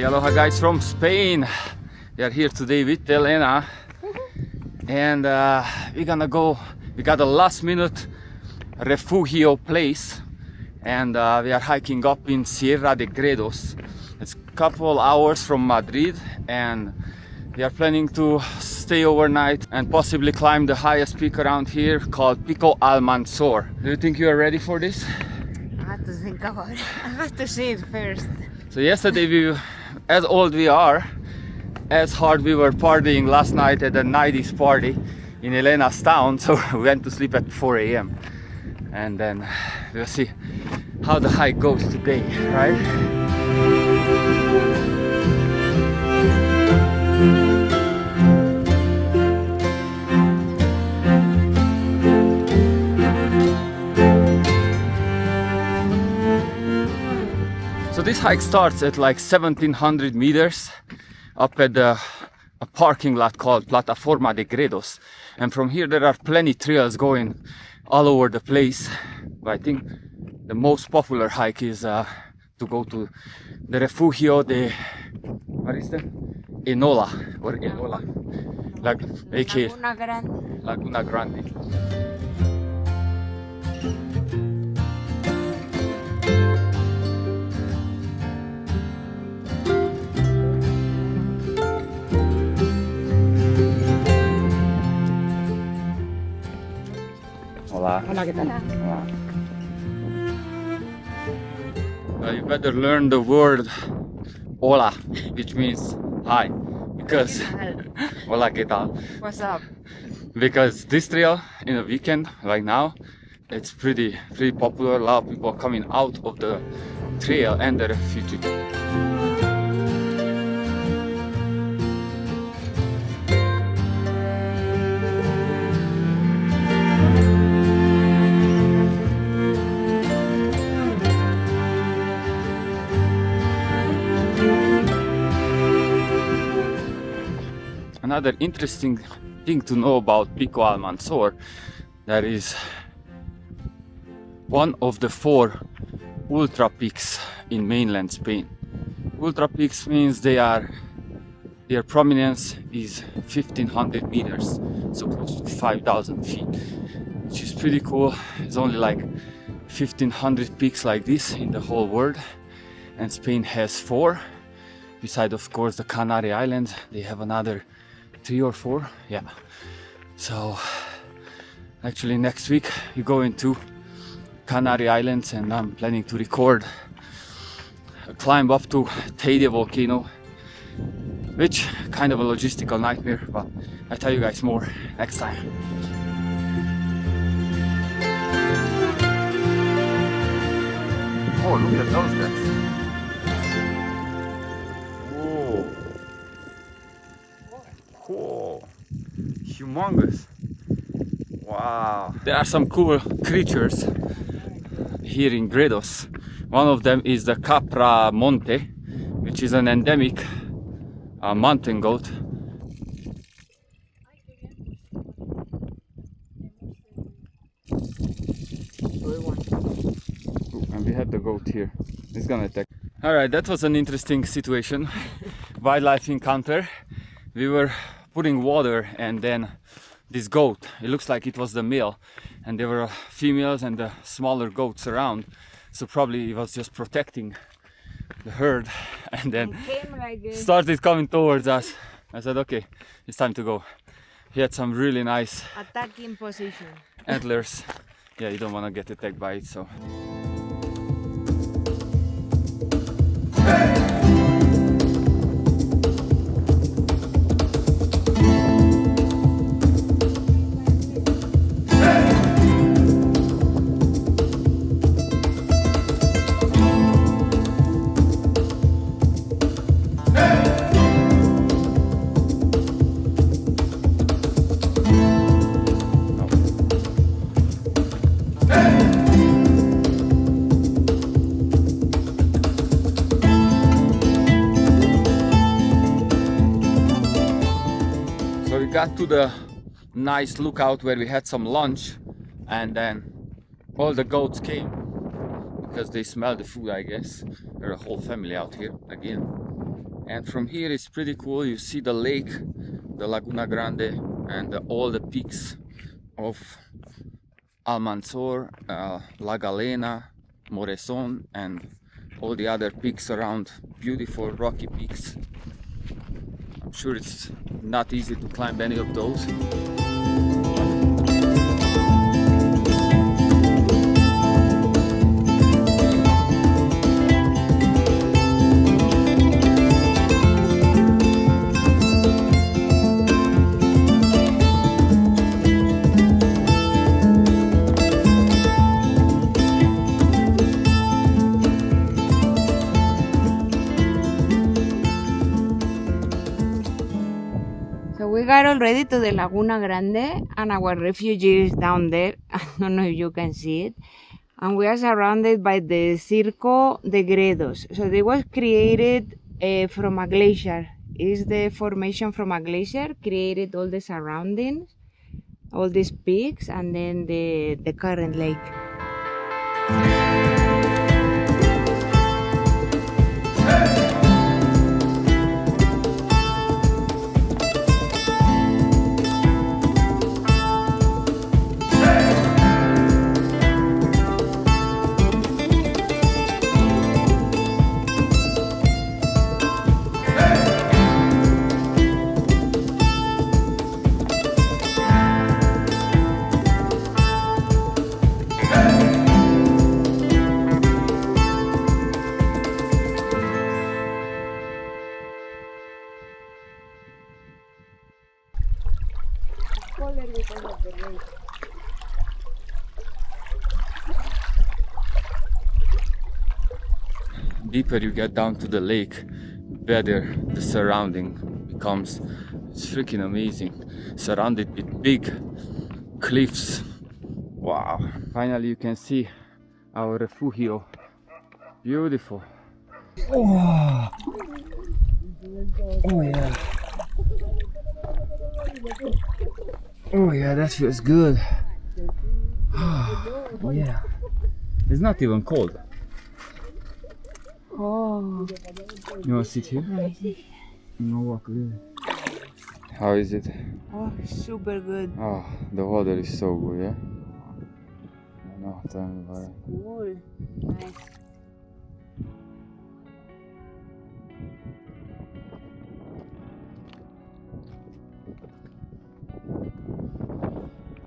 Hey, aloha guys from Spain. We are here today with Elena and we're gonna go. We got a last minute Refugio place and we are hiking up in Sierra de Gredos. It's a couple hours from Madrid and we are planning to stay overnight and possibly climb the highest peak around here called Pico Almanzor. Do you think you are ready for this? I have to think about it. I have to see it first. So yesterday, as old we are, as hard we were partying last night at the 90s party in Elena's town, so we went to sleep at 4 a.m. and then we'll see how the hike goes today, right? So this hike starts at like 1700 meters up at a parking lot called Plataforma de Gredos, and from here there are plenty trails going all over the place. But I think the most popular hike is to go to the Refugio de, what is that? Enola or Enola, Laguna Grande. Laguna Grande. Hola. Hola, ¿qué tal? Hola. Well, you better learn the word hola, which means hi, because hola, ¿qué tal? What's up? Because this trail in a weekend like now, it's pretty popular. A lot of people coming out of the trail and the refugee. Another interesting thing to know about Pico Almanzor, that is one of the 4 ultra peaks in mainland Spain. Ultra peaks means their prominence is 1500 meters, so close to 5000 feet, which is pretty cool. It's only like 1500 peaks like this in the whole world, and Spain has 4. Besides, of course, the Canary Islands, they have another 3 or 4, yeah. So actually next week we go into Canary Islands and I'm planning to record a climb up to Teide volcano, which kind of a logistical nightmare, but I'll tell you guys more next time. Oh, look at those guys. Cool, humongous. Wow, there are some cool creatures here in Gredos. One of them is the Capra Monte, which is an endemic mountain goat. And we have the goat here. It's gonna attack. All right, that was an interesting situation. Wildlife encounter. We were putting water and then this goat, it looks like it was the male, and there were females and the smaller goats around, so probably it was just protecting the herd, and then started coming towards us. I said, okay, it's time to go. He had some really nice attacking position antlers. Yeah, you don't want to get attacked by it, so. Got to the nice lookout where we had some lunch, and then all the goats came because they smell the food, I guess. They're a whole family out here again. And from here it's pretty cool. You see the lake, the Laguna Grande, and all the peaks of Almanzor, La Galena, Moreson, and all the other peaks around. Beautiful rocky peaks. I'm sure it's not easy to climb any of those. So we got already to the Laguna Grande and our refuge is down there. I don't know if you can see it. And we are surrounded by the Pico de Gredos. So they was created from a glacier. Is the formation from a glacier, created all the surroundings, all these peaks, and then the current lake. Deeper you get down to the lake, better the surrounding becomes. It's freaking amazing. Surrounded with big cliffs. Wow. Finally you can see our refugio. Beautiful. Oh, oh yeah. Oh yeah, that feels good. Oh yeah. It's not even cold. Oh, You want to sit here? I see. No, walk a little. How is it? Oh, super good. Oh, the water is so good, yeah? I know, tell me about it. Cool. Nice.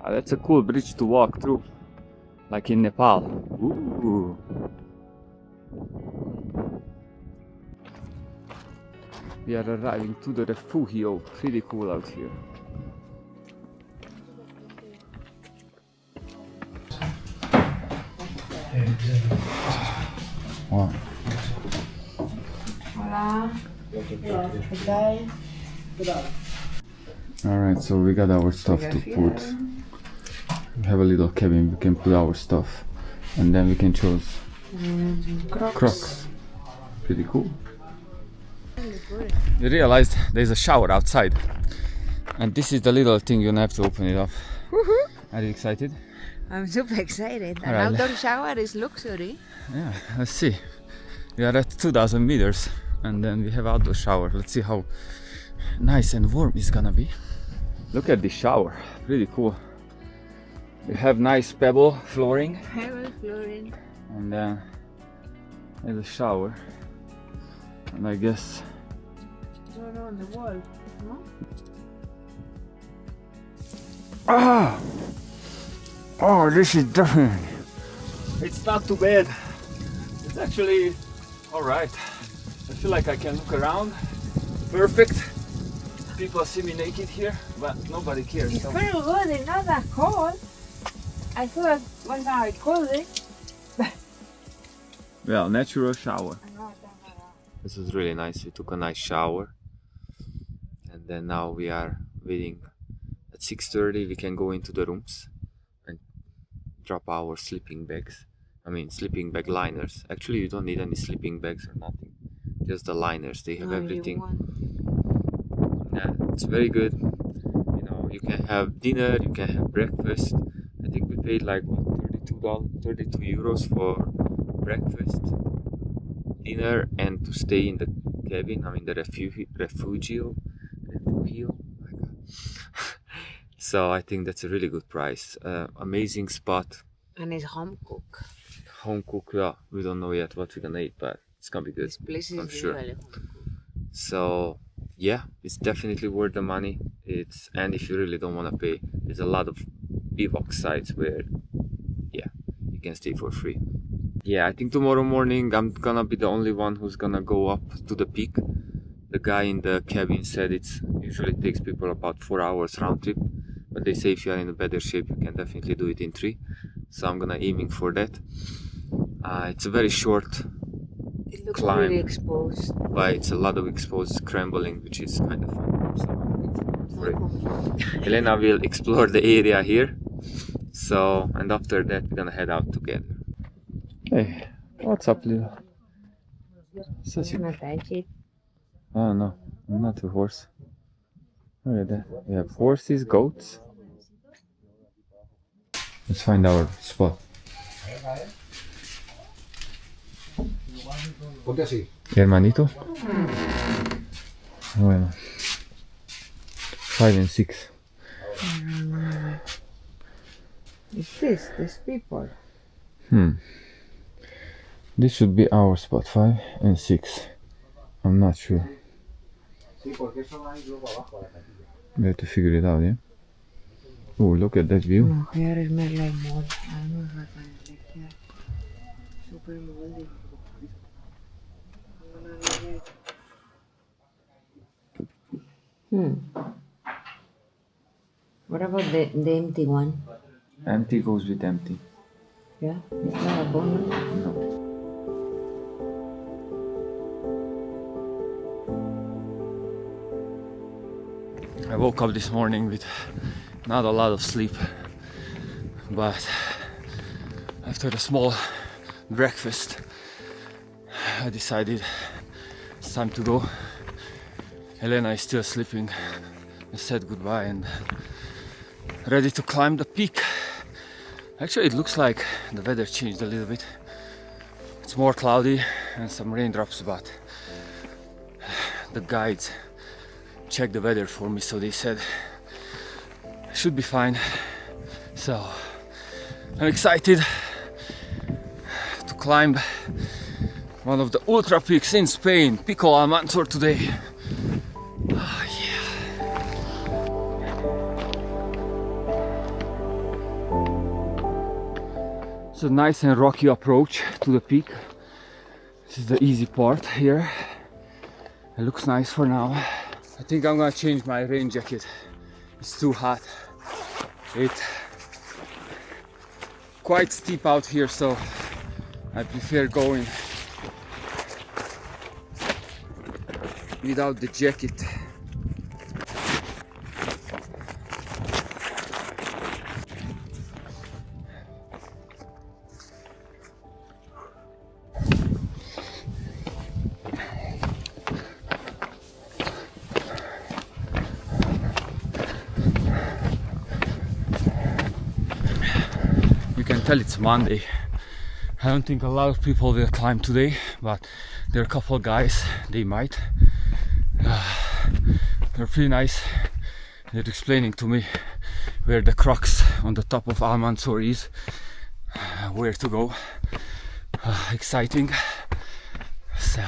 Ah, that's a cool bridge to walk through, like in Nepal. Ooh. We are arriving to the refugio. Pretty cool out here. Wow. Hola. ¿Qué tal? Alright, so we got our stuff to put. We have a little cabin, we can put our stuff. And then we can choose Crocs. Pretty cool. You realized there's a shower outside. And this is the little thing, you don't have to open it up. Are you excited? I'm super excited. An Alright. outdoor shower is luxury. Yeah, let's see. We are at 2000 meters and then we have outdoor shower. Let's see how nice and warm it's gonna be. Look at this shower, pretty cool. We have nice pebble flooring Pebble flooring. and then there's a shower. And I guess No, on the wall. No? ah, oh, this is definitely. It's not too bad. It's actually all right. I feel like I can look around. Perfect. People see me naked here, but nobody cares. It's So. pretty good. It's not that cold. I thought it was gonna be cold. Well, natural shower. This is really nice. We took a nice shower, and then now we are waiting. At 6:30 we can go into the rooms and drop our sleeping bags. I mean sleeping bag liners. Actually you don't need any sleeping bags or nothing. Just the liners. They have everything. Yeah, it's very good. You know, you can have dinner, you can have breakfast. I think we paid like what, €32 for breakfast, dinner, and to stay in the cabin. I'm in the Refugio. My God. So I think that's a really good price. Amazing spot. And it's home cook. Home cook, yeah. We don't know yet what we're gonna eat, but it's gonna be good. This place is I'm sure. usually home cook. So yeah, it's definitely worth the money. And if you really don't want to pay, there's a lot of bivouac sites where yeah, you can stay for free. Yeah, I think tomorrow morning I'm gonna be the only one who's gonna go up to the peak. The guy in the cabin said it usually takes people about 4 hours round trip, but they say if you are in a better shape you can definitely do it in 3. So I'm gonna aiming for that. It's a very short It looks climb, pretty exposed. but it's a lot of exposed scrambling, which is kind of fun. So I'm looking forward for it. Elena will explore the area here. So, and after that we're gonna head out together. Hey, what's up, little? Such a... Not touch it. Oh no, I'm not a horse. Look at that. We have horses, goats. Let's find our spot. Hermanito? Bueno. 5 and 6. Is this people? This should be our spot, 5 and 6. I'm not sure. We have to figure it out, yeah? Oh, look at that view. No, here is more like mold. I don't know if I can like here. Super moldy. What about the empty one? Empty goes with empty. Yeah, it's not a bonus. No. I woke up this morning with not a lot of sleep, but after a small breakfast I decided it's time to go. Elena is still sleeping. I said goodbye and ready to climb the peak. Actually, it looks like the weather changed a little bit. It's more cloudy and some raindrops, but the guides checked the weather for me, so they said I should be fine. So I'm excited to climb one of the ultra peaks in Spain, Pico Almanzor, today. Oh, yeah. It's a nice and rocky approach to the peak. This is the easy part here. It looks nice for now. I think I'm gonna change my rain jacket. It's too hot. It's quite steep out here, so I prefer going without the jacket. You can tell it's Monday. I don't think a lot of people will climb today, but there are a couple guys, they might. They're pretty nice. They're explaining to me where the crux on the top of Almanzor is, where to go. Exciting. So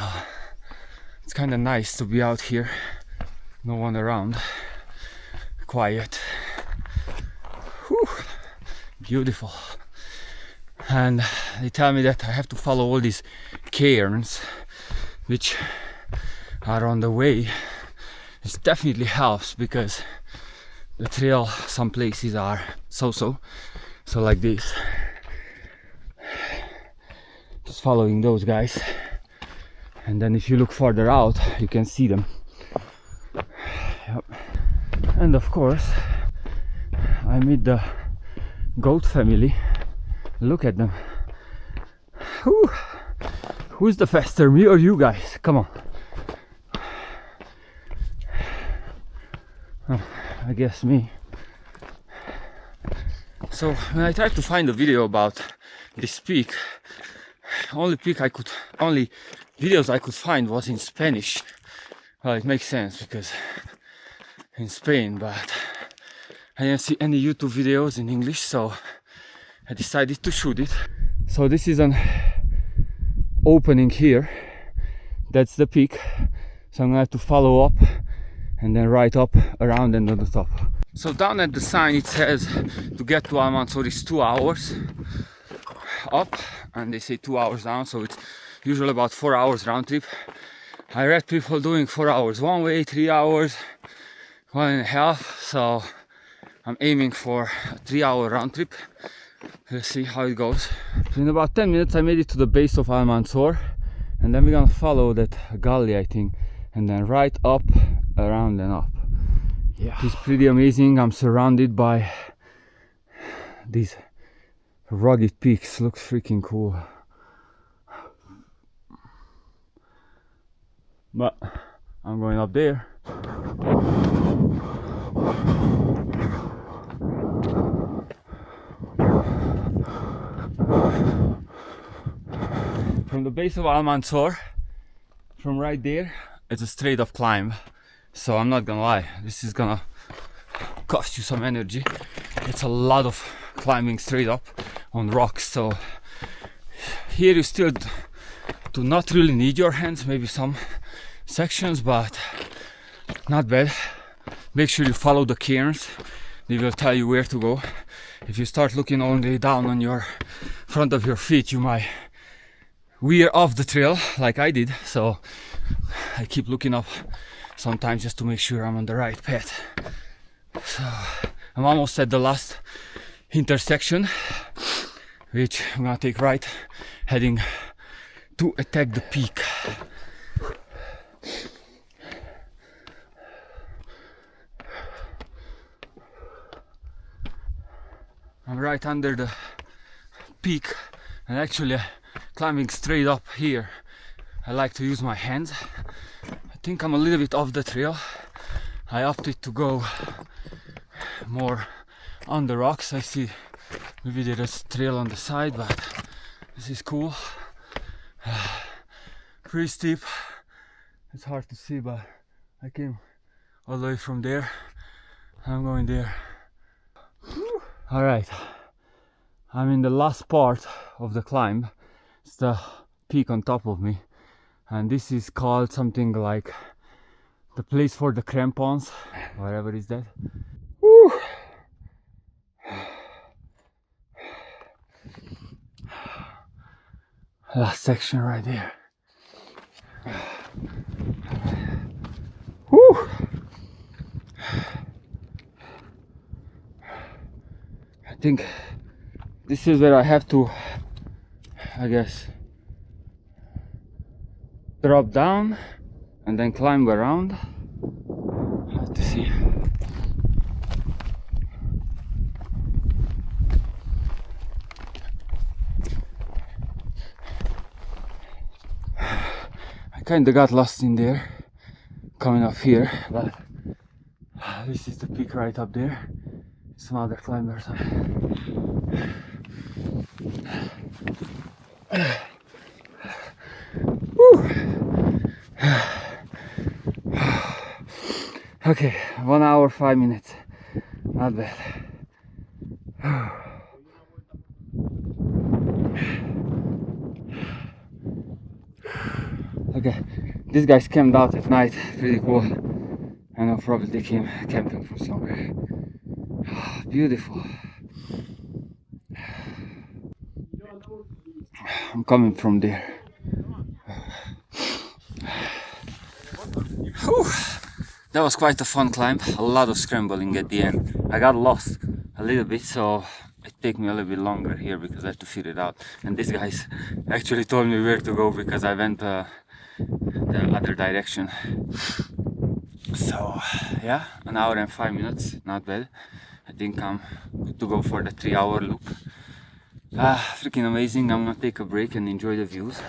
it's kind of nice to be out here, no one around, quiet. Whew. Beautiful. And they tell me that I have to follow all these cairns which are on the way. It definitely helps because the trail, some places are so like this. Just following those guys, and then if you look further out you can see them. Yep. And of course I meet the goat family. Look at them. Who's the faster, me or you guys? Come on. Oh, I guess me. So when I tried to find a video about this peak, only videos I could find was in Spanish. Well, it makes sense because in Spain, but I didn't see any YouTube videos in English, so I decided to shoot it. So this is an opening here. That's the peak. So I'm gonna have to follow up and then right up, around and on the top. So down at the sign it says to get to Almanzor is 2 hours up, and they say 2 hours down, so it's usually about 4 hours round trip. I read people doing 4 hours one way, 3 hours, 1.5, so I'm aiming for a 3-hour round trip. Let's see how it goes. So in about 10 minutes I made it to the base of Almanzor, and then we're gonna follow that gully, I think, and then right up, around and up. Yeah, it's pretty amazing. I'm surrounded by these rugged peaks. Looks freaking cool. But I'm going up there. From the base of Almanzor, from right there, it's a straight up climb. So I'm not gonna lie, this is gonna cost you some energy. It's a lot of climbing straight up on rocks. So here you still do not really need your hands, maybe some sections, but not bad. Make sure you follow the cairns, they will tell you where to go. If you start looking only down on your front of your feet, you might veer off the trail like I did. So I keep looking up sometimes just to make sure I'm on the right path. So I'm almost at the last intersection, which I'm gonna take right, heading to attack the peak. I'm right under the peak, and actually climbing straight up here, I like to use my hands. I think I'm a little bit off the trail. I opted to go more on the rocks. I see maybe there is a trail on the side, but this is cool. Pretty steep. It's hard to see, but I came all the way from there. I'm going there. Alright, I'm in the last part of the climb. It's the peak on top of me, and this is called something like the place for the crampons, whatever is that. Woo. Last section right there. Woo. I think this is where I have to, I guess, drop down and then climb around. I have to see. I kinda got lost in there coming up here, but this is the peak right up there. Some other climbers. Okay, 1 hour 5 minutes. Not bad. Okay, these guys camped out at night. Pretty cool. I know, probably they came camping from somewhere. Beautiful. I'm coming from there. Whew. That was quite a fun climb. A lot of scrambling at the end. I got lost a little bit, so it took me a little bit longer here because I had to figure it out. And these guys actually told me where to go because I went the other direction. So yeah, 1 hour and 5 minutes, not bad. I think I'm good to go for the 3-hour loop. Freaking amazing. I'm gonna take a break and enjoy the views.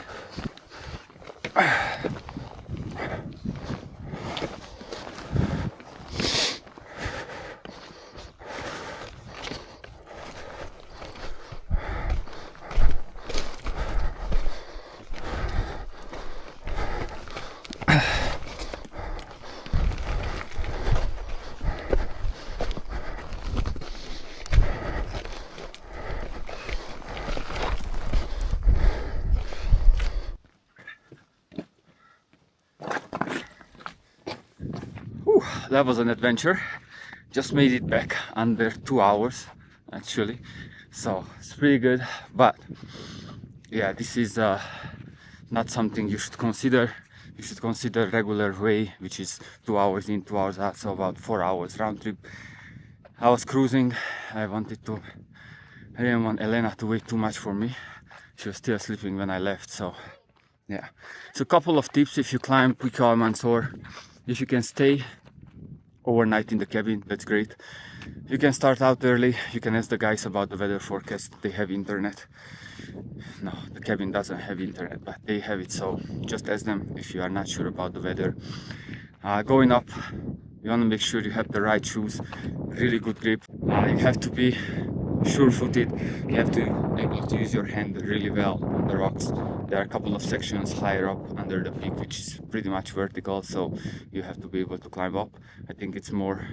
that was an adventure. Just made it back under 2 hours actually, so it's pretty good. But yeah, this is not something you should consider. You should consider regular way, which is 2 hours in, 2 hours out, so about 4 hours round trip. I was cruising. I didn't want Elena to wait too much for me. She was still sleeping when I left, so yeah. So a couple of tips if you climb Pico Almanzor. If you can stay overnight in the cabin, that's great. You can start out early. You can ask the guys about the weather forecast. They have internet. No, the cabin doesn't have internet, but they have it, so just ask them if you are not sure about the weather. Going up, you want to make sure you have the right shoes, really good grip. You have to be sure-footed. You have to be able to use your hand really well on the rocks. There are a couple of sections higher up under the peak, which is pretty much vertical, so you have to be able to climb up. I think it's more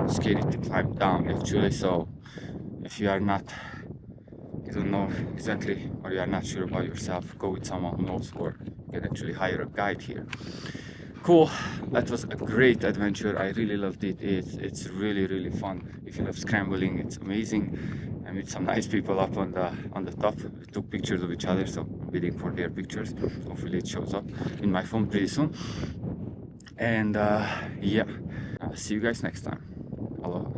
scary to climb down actually, so if you don't know exactly, or you are not sure about yourself, go with someone who knows, or you can actually hire a guide here. Cool, that was a great adventure. I really loved it. It's really fun. If you love scrambling, it's amazing. I met some nice people up on the top. We took pictures of each other, so I'm waiting for their pictures. Hopefully it shows up in my phone pretty soon. And yeah, see you guys next time. Aloha.